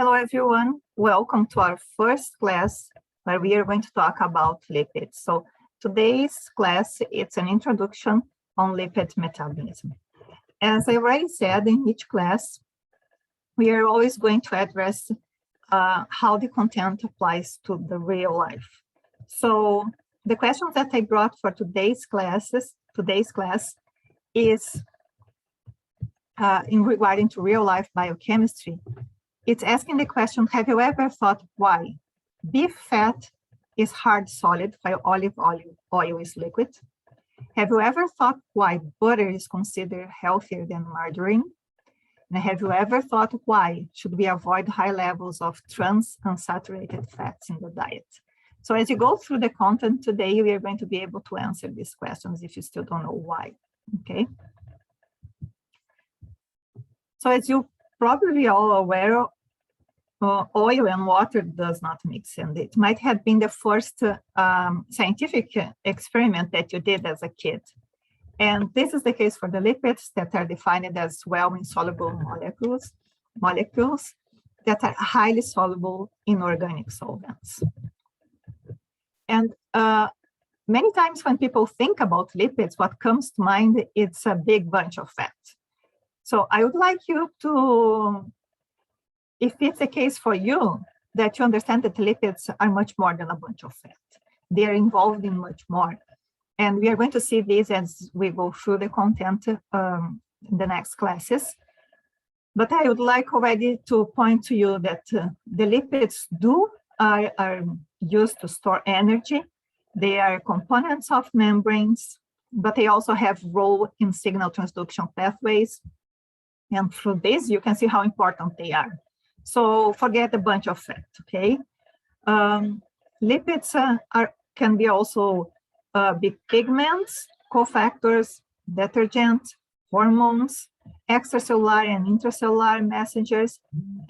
Hello, everyone. Welcome to our first class where we are going to talk about lipids. So today's class, it's an introduction on lipid metabolism. As I already said, in each class, we are always going to address how the content applies to the real life. So the questions that I brought for today's class is in regarding to real life biochemistry. It's asking the question, have you ever thought why beef fat is hard solid while olive oil is liquid? Have you ever thought why butter is considered healthier than margarine? And have you ever thought why should we avoid high levels of trans unsaturated fats in the diet? So as you go through the content today, we are going to be able to answer these questions if you still don't know why, okay? So as you probably all aware, oil and water does not mix, and it might have been the first scientific experiment that you did as a kid. And this is the case for the lipids that are defined as well-insoluble molecules that are highly soluble in organic solvents. And many times when people think about lipids, what comes to mind is a big bunch of fat. So I would like you to, if it's the case for you, that you understand that lipids are much more than a bunch of fat. They are involved in much more. And we are going to see this as we go through the content in the next classes. But I would like already to point to you that the lipids are used to store energy. They are components of membranes, but they also have role in signal transduction pathways. And through this, you can see how important they are. So forget a bunch of fat, okay? Lipids can be also be pigments, cofactors, detergents, hormones, extracellular and intracellular messengers,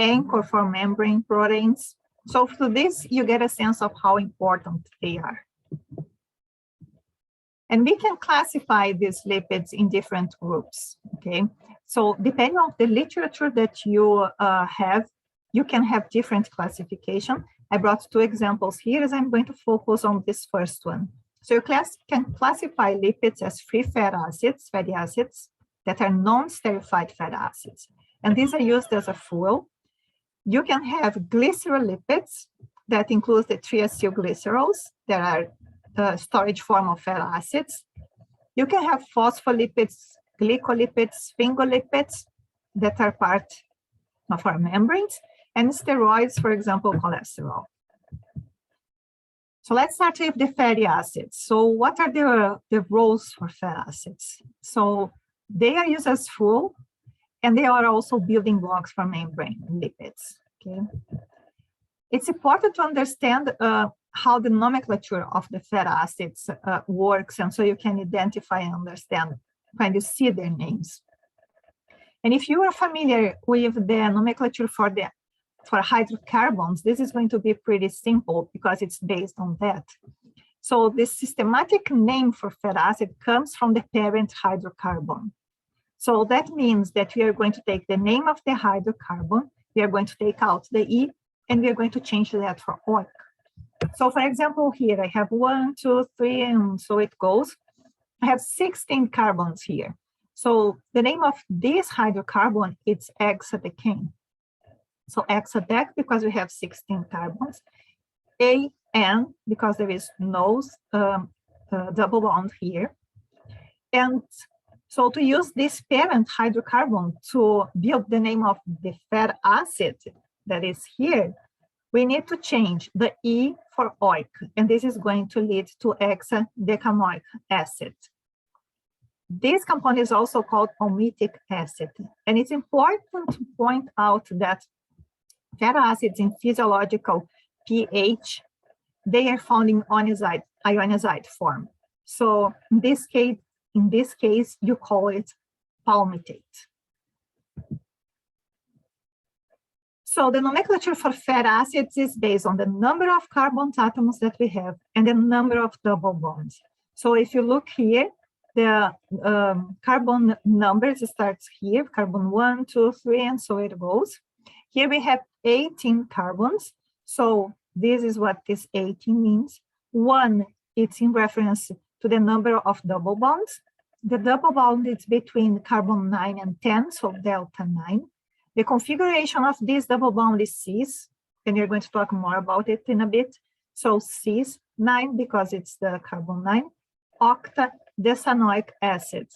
anchor for membrane proteins. So through this, you get a sense of how important they are. And we can classify these lipids in different groups, okay? So depending on the literature that you have, you can have different classification. I brought two examples here as I'm going to focus on this first one. So you can classify lipids as free fatty acids that are non-sterified fatty acids. And these are used as a fuel. You can have glycerolipids that includes the triacylglycerols that are the storage form of fatty acids. You can have phospholipids, glycolipids, sphingolipids that are part of our membranes, and steroids, for example, cholesterol. So let's start with the fatty acids. So what are the roles for fatty acids? So they are used as fuel, and they are also building blocks for membrane lipids, okay? It's important to understand how the nomenclature of the fatty acids works, and so you can identify and understand when you see their names. And if you are familiar with the nomenclature for hydrocarbons, this is going to be pretty simple because it's based on that. So the systematic name for fatty acid comes from the parent hydrocarbon. So that means that we are going to take the name of the hydrocarbon, we are going to take out the E, and we are going to change that for oic. So for example, here I have 1, 2, 3, and so it goes. I have 16 carbons here. So the name of this hydrocarbon is hexadecane. So hexadec because we have 16 carbons. AN because there is no double bond here. And so to use this parent hydrocarbon to build the name of the fatty acid that is here, we need to change the E for oic, and this is going to lead to hexadecanoic acid. This compound is also called palmitic acid, and it's important to point out that fatty acids in physiological pH, they are found in ionized form. So in this case, you call it palmitate. So the nomenclature for fatty acids is based on the number of carbon atoms that we have and the number of double bonds. So if you look here, the carbon numbers starts here, carbon 1, 2, 3, and so it goes. Here we have 18 carbons. So this is what this 18 means. 1, it's in reference to the number of double bonds. The double bond is between carbon 9 and 10, so delta 9. The configuration of this double bond is cis, and we're going to talk more about it in a bit. So cis 9 because it's the carbon 9, octa desanoic acid,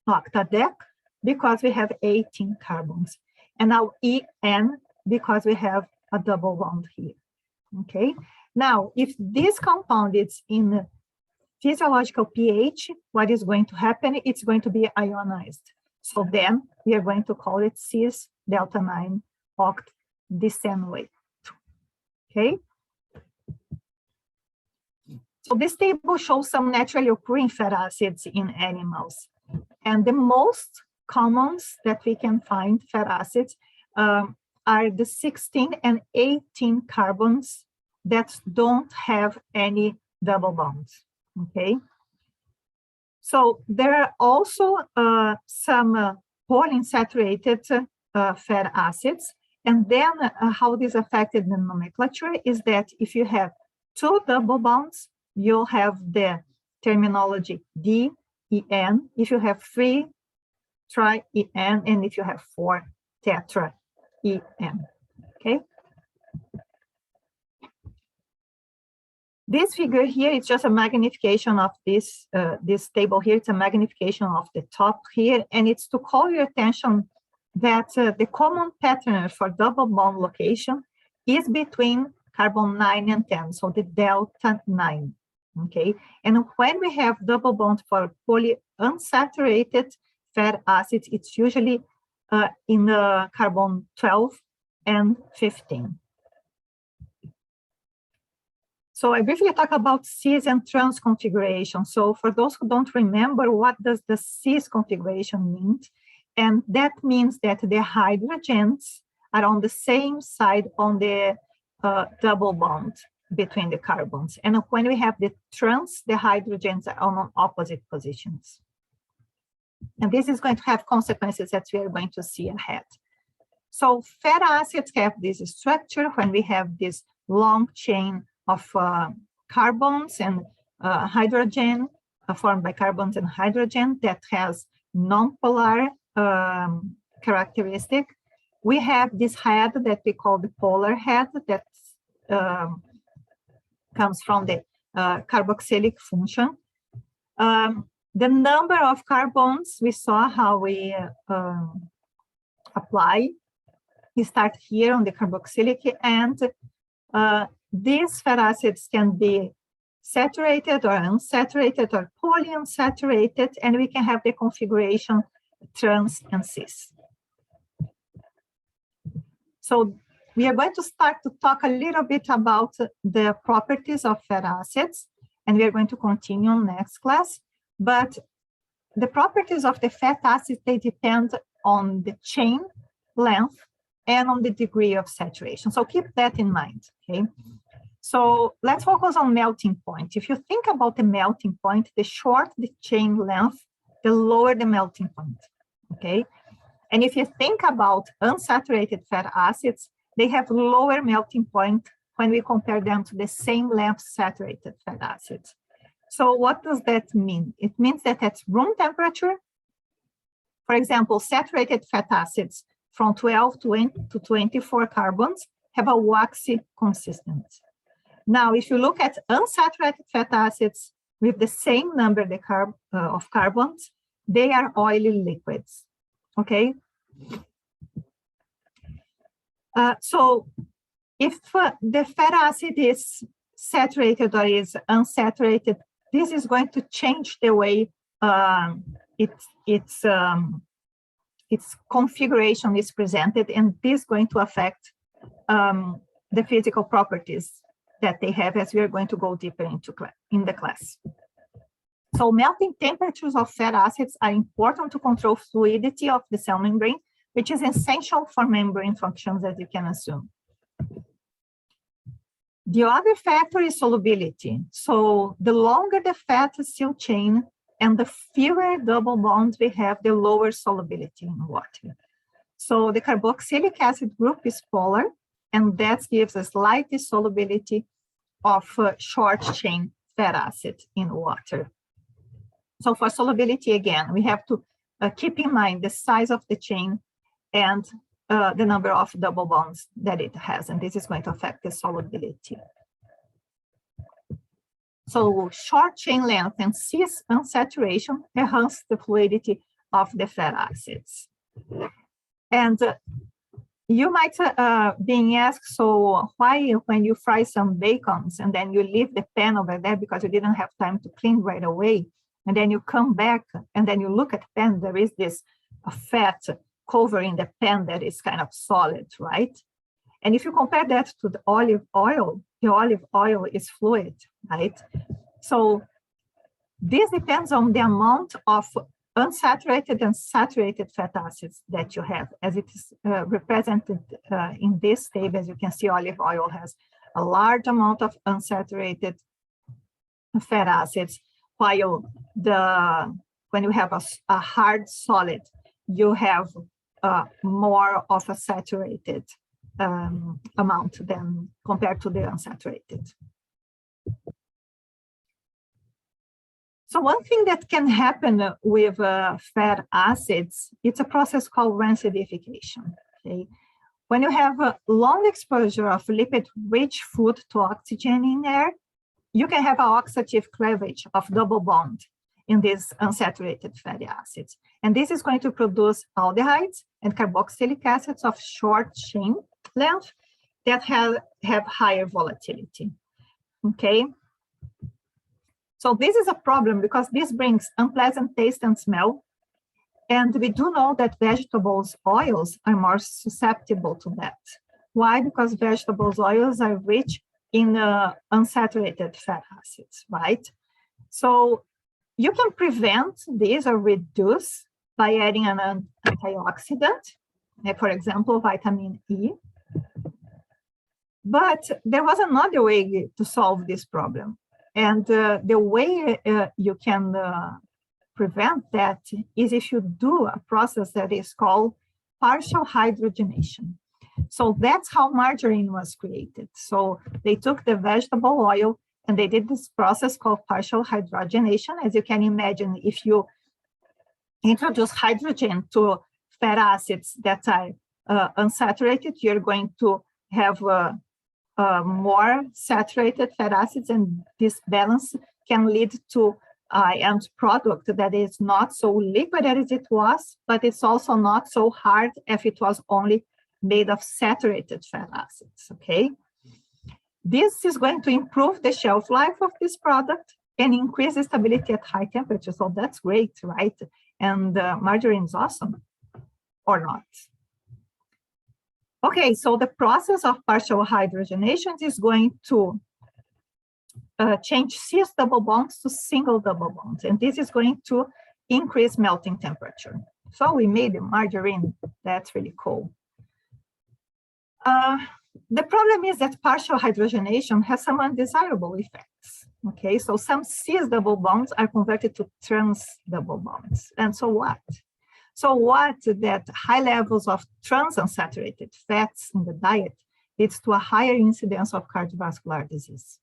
octadec because we have 18 carbons, and now En because we have a double bond here. Okay, now if this compound is in physiological pH, what is going to happen? It's going to be ionized. So then we are going to call it cis delta 9 oct desanoate. Okay. So this table shows some naturally occurring fatty acids in animals. And the most commons that we can find fatty acids are the 16 and 18 carbons that don't have any double bonds. Okay. So there are also some polyunsaturated fatty acids. And then how this affected the nomenclature is that if you have 2 double bonds, you'll have the terminology D-EN. If you have 3, tri-EN. And if you have 4, tetra-EN. Okay. This figure here is just a magnification of this, this table here. It's a magnification of the top here, and it's to call your attention that the common pattern for double bond location is between carbon 9 and 10, so the delta 9, okay? And when we have double bond for polyunsaturated fatty acids, it's usually in the carbon 12 and 15. So I briefly talk about cis and trans configuration. So for those who don't remember, what does the cis configuration mean? And that means that the hydrogens are on the same side on the double bond between the carbons. And when we have the trans, the hydrogens are on opposite positions. And this is going to have consequences that we are going to see ahead. So fatty acids have this structure when we have this long chain of carbons and hydrogen formed by carbons and hydrogen that has non-polar characteristic. We have this head that we call the polar head that comes from the carboxylic function. The number of carbons, we saw how we apply. We start here on the carboxylic, and these fatty acids can be saturated or unsaturated or polyunsaturated, and we can have the configuration trans and cis. So we are going to start to talk a little bit about the properties of fatty acids, and we are going to continue on next class. But the properties of the fatty acids, they depend on the chain length and on the degree of saturation. So keep that in mind, okay? So let's focus on melting point. If you think about the melting point, the shorter the chain length, the lower the melting point, okay? And if you think about unsaturated fatty acids, they have lower melting point when we compare them to the same length saturated fatty acids. So what does that mean? It means that at room temperature, for example, saturated fatty acids from 12 to 24 carbons have a waxy consistency. Now, if you look at unsaturated fatty acids with the same number of carbons, they are oily liquids, okay? So if the fatty acid is saturated or is unsaturated, this is going to change the way its configuration is presented, and this is going to affect the physical properties that they have, as we are going to go deeper into in the class. So melting temperatures of fatty acids are important to control fluidity of the cell membrane, which is essential for membrane functions, as you can assume. The other factor is solubility. So the longer the fat seal chain and the fewer double bonds we have, the lower solubility in water. So the carboxylic acid group is polar, and that gives a slight solubility of short chain fat acid in water. So for solubility, again, we have to keep in mind the size of the chain and the number of double bonds that it has, and this is going to affect the solubility. So short chain length and cis unsaturation enhance the fluidity of the fat acids. And you might being asked, so why when you fry some bacons and then you leave the pan over there because you didn't have time to clean right away, and then you come back and then you look at the pan, there is this fat covering the pan that is kind of solid, right? And if you compare that to the olive oil is fluid, right? So this depends on the amount of unsaturated and saturated fat acids that you have, as it is represented in this table. As you can see, olive oil has a large amount of unsaturated fat acids, while when you have a hard solid, you have more of a saturated amount than compared to the unsaturated. So one thing that can happen with fat acids, it's a process called rancidification. Okay? When you have a long exposure of lipid-rich food to oxygen in air, you can have an oxidative cleavage of double bond in these unsaturated fatty acids. And this is going to produce aldehydes and carboxylic acids of short chain length that have higher volatility. Okay. So this is a problem because this brings unpleasant taste and smell. And we do know that vegetables oils are more susceptible to that. Why? Because vegetables oils are rich in unsaturated fat acids, right? So you can prevent this or reduce by adding an antioxidant, for example, vitamin E. But there was another way to solve this problem. And the way you can prevent that is if you do a process that is called partial hydrogenation. So that's how margarine was created. So they took the vegetable oil and they did this process called partial hydrogenation. As you can imagine, if you introduce hydrogen to fat acids that are unsaturated, you're going to have more saturated fat acids, and this balance can lead to an end product that is not so liquid as it was, but it's also not so hard if it was only made of saturated fat acids, okay? This is going to improve the shelf life of this product and increase the stability at high temperature. So that's great, right? And margarine is awesome, or not. Okay, so the process of partial hydrogenation is going to change cis double bonds to single double bonds, and this is going to increase melting temperature. So we made the margarine. That's really cool. The problem is that partial hydrogenation has some undesirable effects. Okay, so some cis double bonds are converted to trans double bonds. And so what? So what that high levels of trans unsaturated fats in the diet leads to a higher incidence of cardiovascular disease.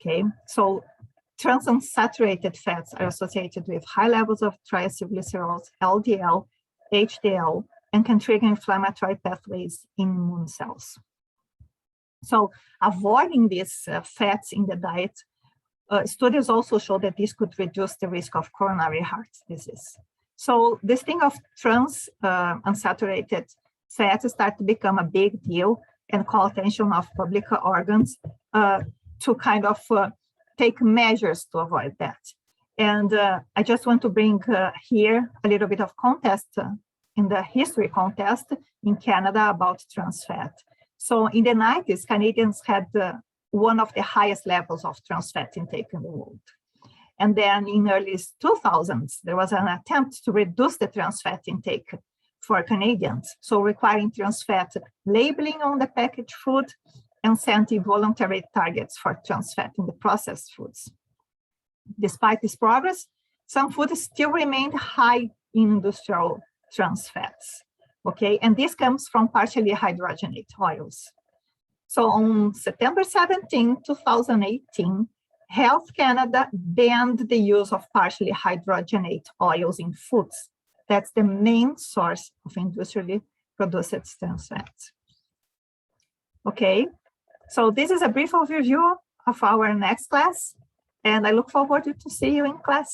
Okay, so trans unsaturated fats are associated with high levels of triacylglycerols, LDL, HDL, and can trigger inflammatory pathways in immune cells. So avoiding these fats in the diet, studies also show that this could reduce the risk of coronary heart disease. So this thing of trans unsaturated fats start to become a big deal and call attention of public organs to kind of take measures to avoid that. And I just want to bring here a little bit of context in the history contest in Canada about trans fat. So in the 90s, Canadians had one of the highest levels of trans fat intake in the world. And then in early 2000s, there was an attempt to reduce the trans fat intake for Canadians. So requiring trans fat labeling on the packaged food and setting voluntary targets for trans fat in the processed foods. Despite this progress, some foods still remained high in industrial trans fats. Okay, and this comes from partially hydrogenated oils. So on September 17, 2018, Health Canada banned the use of partially hydrogenated oils in foods. That's the main source of industrially produced trans fats. Okay, so this is a brief overview of our next class, and I look forward to see you in class.